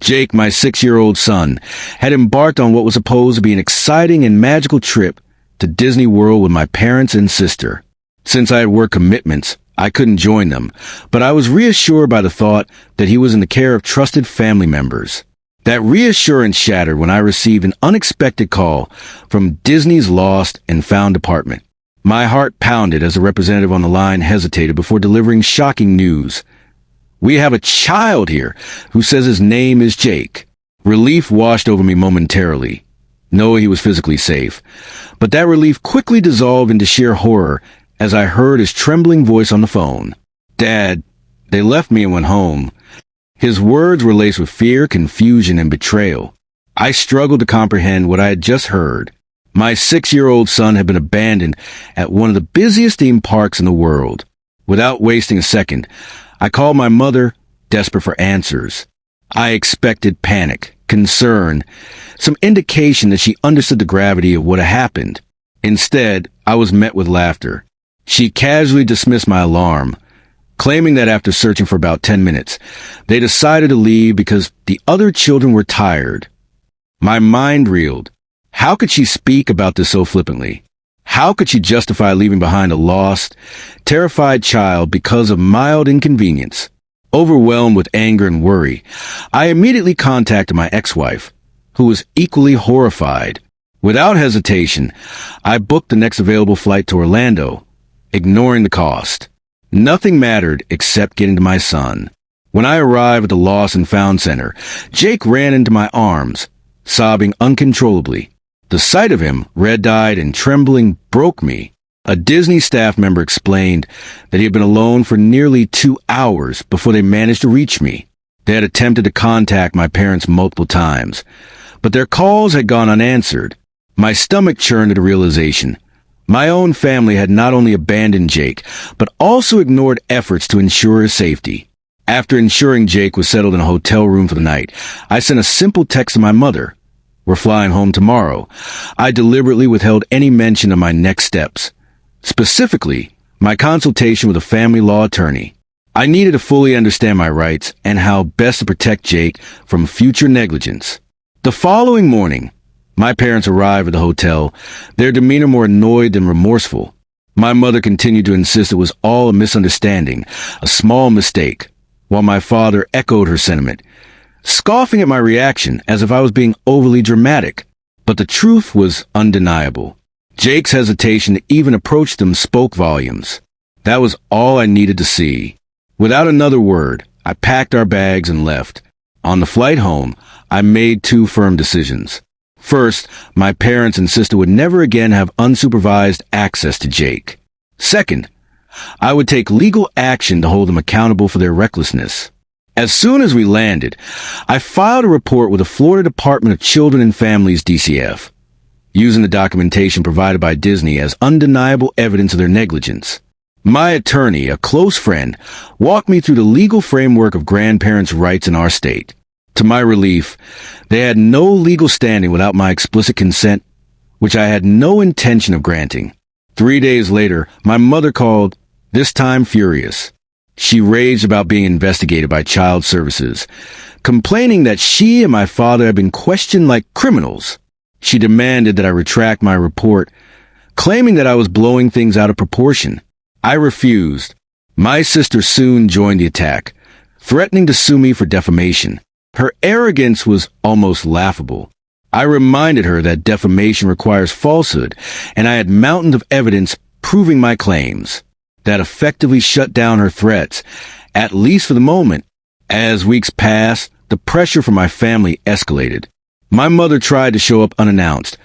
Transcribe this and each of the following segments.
Jake, my 6-year-old son, had embarked on what was supposed to be an exciting and magical trip to Disney World with my parents and sister. Since I had work commitments, I couldn't join them, but I was reassured by the thought that he was in the care of trusted family members. That reassurance shattered when I received an unexpected call from Disney's Lost and Found department. My heart pounded as the representative on the line hesitated before delivering shocking news. "We have a child here who says his name is Jake." Relief washed over me momentarily. No, he was physically safe. But that relief quickly dissolved into sheer horror as I heard his trembling voice on the phone. "Dad, they left me and went home." His words were laced with fear, confusion, and betrayal. I struggled to comprehend what I had just heard. My 6-year-old son had been abandoned at one of the busiest theme parks in the world. Without wasting a second, I called my mother, desperate for answers. I expected panic, concern, some indication that she understood the gravity of what had happened. Instead, I was met with laughter. She casually dismissed my alarm, claiming that after searching for about 10 minutes, they decided to leave because the other children were tired. My mind reeled. How could she speak about this so flippantly? How could she justify leaving behind a lost, terrified child because of mild inconvenience? Overwhelmed with anger and worry, I immediately contacted my ex-wife, who was equally horrified. Without hesitation, I booked the next available flight to Orlando, ignoring the cost. Nothing mattered except getting to my son. When I arrived at the Lost and Found Center, Jake ran into my arms, sobbing uncontrollably. The sight of him, red-eyed and trembling, broke me. A Disney staff member explained that he had been alone for nearly 2 hours before they managed to reach me. They had attempted to contact my parents multiple times, but their calls had gone unanswered. My stomach churned at the realization. My own family had not only abandoned Jake, but also ignored efforts to ensure his safety. After ensuring Jake was settled in a hotel room for the night, I sent a simple text to my mother. "We're flying home tomorrow." I deliberately withheld any mention of my next steps. Specifically, my consultation with a family law attorney. I needed to fully understand my rights and how best to protect Jake from future negligence. The following morning, my parents arrived at the hotel, their demeanor more annoyed than remorseful. My mother continued to insist it was all a misunderstanding, a small mistake, while my father echoed her sentiment, scoffing at my reaction as if I was being overly dramatic. But the truth was undeniable. Jake's hesitation to even approach them spoke volumes. That was all I needed to see. Without another word, I packed our bags and left. On the flight home, I made 2 firm decisions. First, my parents and sister would never again have unsupervised access to Jake. Second, I would take legal action to hold them accountable for their recklessness. As soon as we landed, I filed a report with the Florida Department of Children and Families DCF, using the documentation provided by Disney as undeniable evidence of their negligence. My attorney, a close friend, walked me through the legal framework of grandparents' rights in our state. To my relief, they had no legal standing without my explicit consent, which I had no intention of granting. 3 days later, my mother called, this time furious. She raged about being investigated by Child Services, complaining that she and my father had been questioned like criminals. She demanded that I retract my report, claiming that I was blowing things out of proportion. I refused. My sister soon joined the attack, threatening to sue me for defamation. Her arrogance was almost laughable. I reminded her that defamation requires falsehood, and I had mountains of evidence proving my claims. That effectively shut down her threats, at least for the moment. As weeks passed, the pressure from my family escalated. My mother tried to show up unannounced,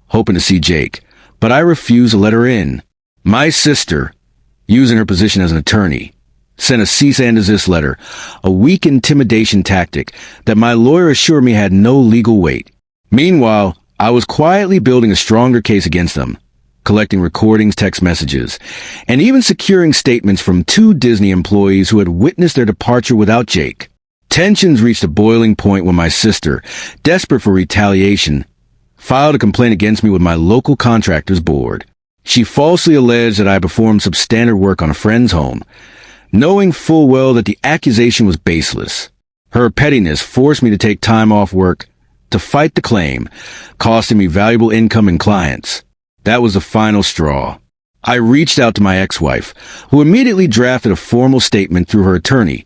hoping to see Jake, but I refused to let her in. My sister, using her position as an attorney, sent a cease and desist letter, a weak intimidation tactic that my lawyer assured me had no legal weight. Meanwhile, I was quietly building a stronger case against them, collecting recordings, text messages, and even securing statements from 2 Disney employees who had witnessed their departure without Jake. Tensions reached a boiling point when my sister, desperate for retaliation, filed a complaint against me with my local contractors board. She falsely alleged that I performed substandard work on a friend's home, knowing full well that the accusation was baseless. Her pettiness forced me to take time off work to fight the claim, costing me valuable income and clients. That was the final straw. I reached out to my ex-wife, who immediately drafted a formal statement through her attorney,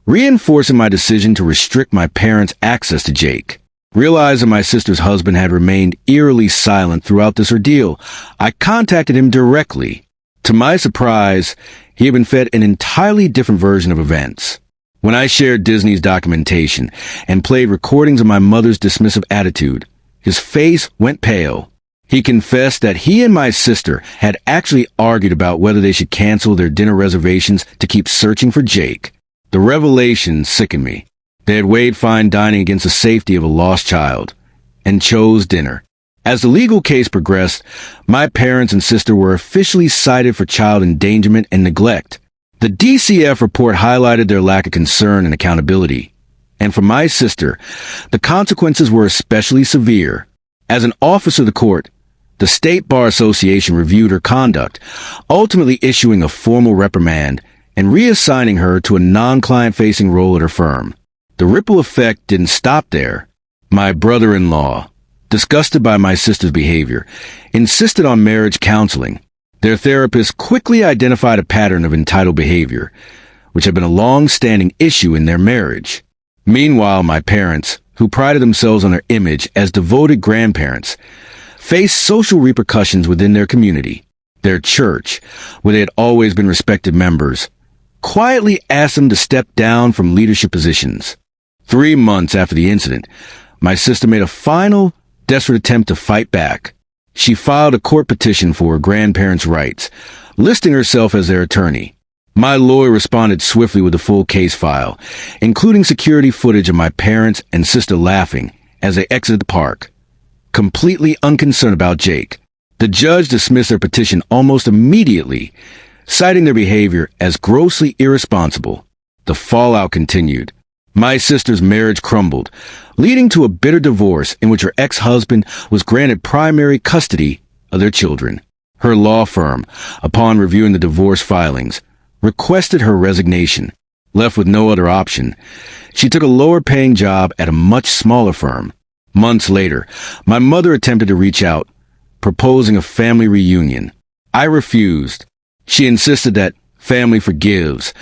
reinforcing my decision to restrict my parents' access to Jake. Realizing my sister's husband had remained eerily silent throughout this ordeal, I contacted him directly. To my surprise, he had been fed an entirely different version of events. When I shared Disney's documentation and played recordings of my mother's dismissive attitude, his face went pale. He confessed that he and my sister had actually argued about whether they should cancel their dinner reservations to keep searching for Jake. The revelation sickened me. They had weighed fine dining against the safety of a lost child, and chose dinner. As the legal case progressed, my parents and sister were officially cited for child endangerment and neglect. The DCF report highlighted their lack of concern and accountability. And for my sister, the consequences were especially severe. As an officer of the court, the State Bar Association reviewed her conduct, ultimately issuing a formal reprimand and reassigning her to a non-client-facing role at her firm. The ripple effect didn't stop there. My brother-in-law, disgusted by my sister's behavior, insisted on marriage counseling. Their therapist quickly identified a pattern of entitled behavior, which had been a long-standing issue in their marriage. Meanwhile, my parents, who prided themselves on their image as devoted grandparents, faced social repercussions within their community. Their church, where they had always been respected members, quietly asked them to step down from leadership positions. 3 months after the incident, my sister made a final, desperate attempt to fight back. She filed a court petition for her grandparents' rights, listing herself as their attorney. My lawyer responded swiftly with a full case file, including security footage of my parents and sister laughing as they exited the park, completely unconcerned about Jake. The judge dismissed their petition almost immediately, citing their behavior as grossly irresponsible. The fallout continued. My sister's marriage crumbled, leading to a bitter divorce in which her ex-husband was granted primary custody of their children. Her law firm, upon reviewing the divorce filings, requested her resignation. Left with no other option, she took a lower-paying job at a much smaller firm. Months later, my mother attempted to reach out, proposing a family reunion. I refused. She insisted that family forgives,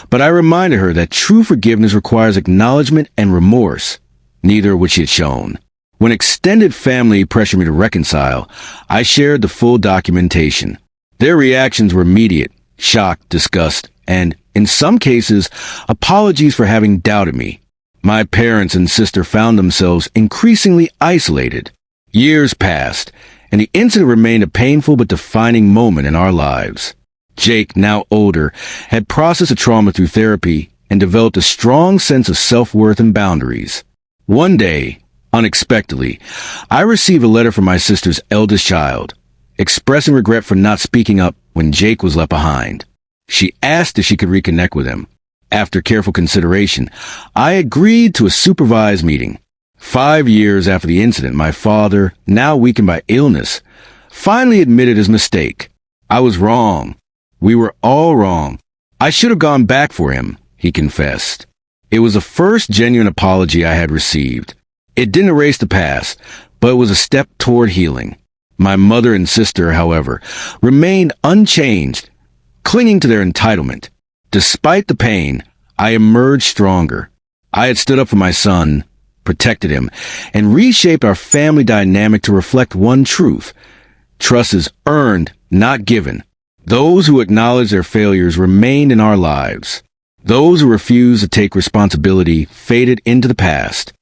but I reminded her that true forgiveness requires acknowledgement and remorse, neither of which she had shown. When extended family pressured me to reconcile, I shared the full documentation. Their reactions were immediate: shock, disgust, and, in some cases, apologies for having doubted me. My parents and sister found themselves increasingly isolated. Years passed, and the incident remained a painful but defining moment in our lives. Jake, now older, had processed the trauma through therapy and developed a strong sense of self-worth and boundaries. One day, unexpectedly, I received a letter from my sister's eldest child, expressing regret for not speaking up when Jake was left behind. She asked if she could reconnect with him. After careful consideration, I agreed to a supervised meeting. 5 years after the incident, my father, now weakened by illness, finally admitted his mistake. I was wrong. We were all wrong. I should have gone back for him, he confessed. It was the first genuine apology I had received. It didn't erase the past, but it was a step toward healing. My mother and sister, however, remained unchanged, clinging to their entitlement. Despite the pain, I emerged stronger. I had stood up for my son, protected him, and reshaped our family dynamic to reflect one truth: trust is earned, not given. Those who acknowledge their failures remained in our lives. Those who refused to take responsibility faded into the past.